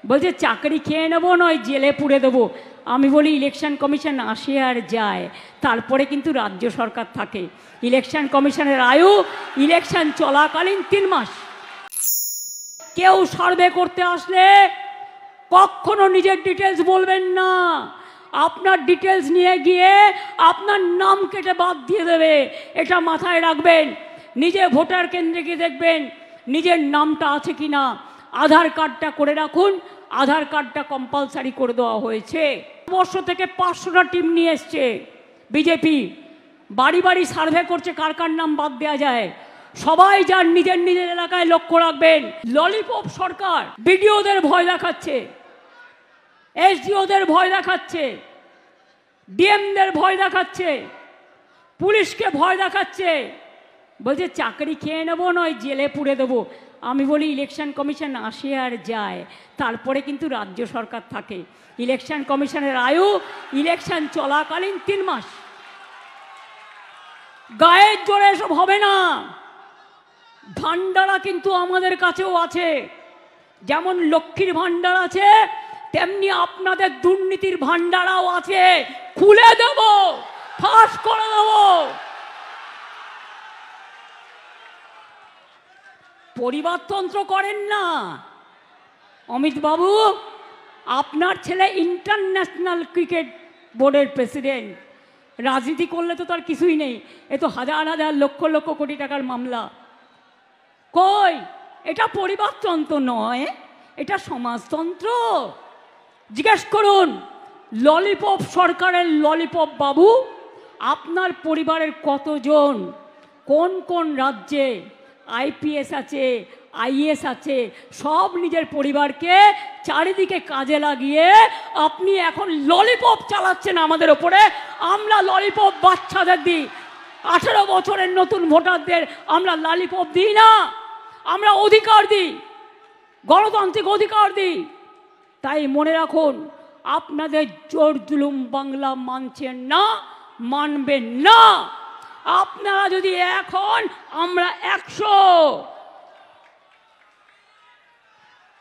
বলছে চাকরি খেয়ে নেবো নয় জেলে পুড়ে দেবো। আমি বলি ইলেকশন কমিশন আসে আর যায়, তারপরে কিন্তু রাজ্য সরকার থাকে। ইলেকশন কমিশনের আয়ু ইলেকশন চলাকালীন 3 মাস। কেউ সার্ভে করতে আসলে কখনো নিজের ডিটেলস বলবেন না। আপনার ডিটেলস নিয়ে গিয়ে আপনার নাম কেটে বাদ দিয়ে দেবে, এটা মাথায় রাখবেন। নিজে ভোটার কেন্দ্রে গিয়ে দেখবেন নিজের নামটা আছে কি না। আধার কার্ডটা করে রাখুন, আধার কার্ডটা কম্পালসারি করে দেওয়া হয়েছে। বর্ষ থেকে 500টা টিম নিয়ে এসছে বিজেপি, বাড়ি বাড়ি সার্ভে করছে কার কার নাম বাদ দেওয়া যায়। সবাই যার নিজের নিজের এলাকায় লক্ষ্য রাখবেন। ললিপপ সরকার বিডিওদের ভয় দেখাচ্ছে, এসডিওদের ভয় দেখাচ্ছে, ডিএমদের ভয় দেখাচ্ছে, পুলিশকে ভয় দেখাচ্ছে। বলছে চাকরি খেয়ে নেবো নয় জেলে পুড়ে দেবো। আমি বলি ইলেকশন কমিশন আসে আর যায়, তারপরে কিন্তু রাজ্য সরকার থাকে। ইলেকশন কমিশনের আয়ু ইলেকশন চলাকালীন 3 মাস। গায়ের জোরে এসব হবে না। ভান্ডারা কিন্তু আমাদের কাছেও আছে, যেমন লক্ষ্মীর ভান্ডার আছে তেমনি আপনাদের দুর্নীতির ভান্ডারাও আছে। খুলে দেব, ফাঁস করে দেব। পরিবারতন্ত্র করেন না অমিত বাবু। আপনার ছেলে ইন্টারন্যাশনাল ক্রিকেট বোর্ডের প্রেসিডেন্ট, রাজনীতি করলে তো তার কিছুই নেই। এ তো হাজার হাজার লক্ষ লক্ষ কোটি টাকার মামলা। কই, এটা পরিবারতন্ত্র নয়, এটা সমাজতন্ত্র। জিজ্ঞেস করুন ললিপপ সরকারের ললিপপ বাবু আপনার পরিবারের কতজন, কোন কোন রাজ্যে আইপিএস আছে, আইএস আছে, সব নিজের পরিবারকে চারিদিকে কাজে লাগিয়ে আপনি এখন ললিপপ চালাচ্ছেন আমাদের ওপরে। আমরা ললিপপ বাচ্চাদের দিই, 18 বছরের নতুন ভোটারদের আমরা ললিপপ দিই না, আমরা অধিকার দিই, গণতান্ত্রিক অধিকার দিই। তাই মনে রাখুন, আপনাদের জোর জুলুম বাংলা মানছেন না, মানবেন না। আপনারা যদি এখন, আমরা 100।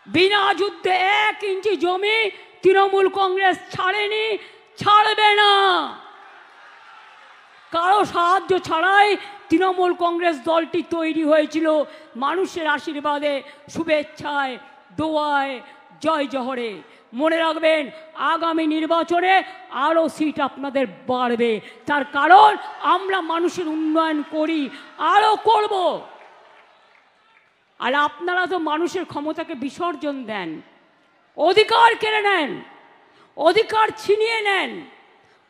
বিনা যুদ্ধে 1 ইঞ্চি জমি তৃণমূল কংগ্রেস ছাড়েনি, ছাড়বে না। কারো সাহায্য ছাড়াই তৃণমূল কংগ্রেস দলটি তৈরি হয়েছিল, মানুষের আশীর্বাদে, শুভেচ্ছায়, দোয়ায়, জয় জহরে। মনে রাখবেন আগামী নির্বাচনে আরও সিট আপনাদের বাড়বে, তার কারণ আমরা মানুষের উন্নয়ন করি, আরও করব। আর আপনারা তো মানুষের ক্ষমতাকে বিসর্জন দেন, অধিকার কেড়ে নেন, অধিকার ছিনিয়ে নেন,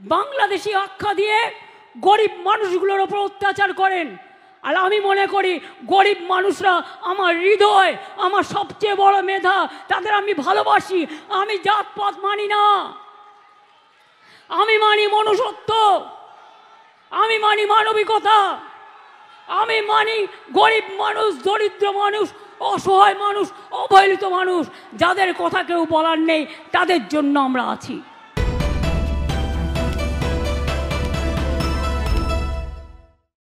বাংলাদেশি আখ্যা দিয়ে গরিব মানুষগুলোর ওপর অত্যাচার করেন। আর আমি মনে করি গরিব মানুষরা আমার হৃদয়, আমার সবচেয়ে বড় মেধা, তাদের আমি ভালোবাসি। আমি জাতপাত মানি না, আমি মানি মনুষ্যত্ব, আমি মানি মানবিকতা, আমি মানি গরিব মানুষ, দরিদ্র মানুষ, অসহায় মানুষ, অবহেলিত মানুষ, যাদের কথা কেউ বলার নেই, তাদের জন্য আমরা আছি।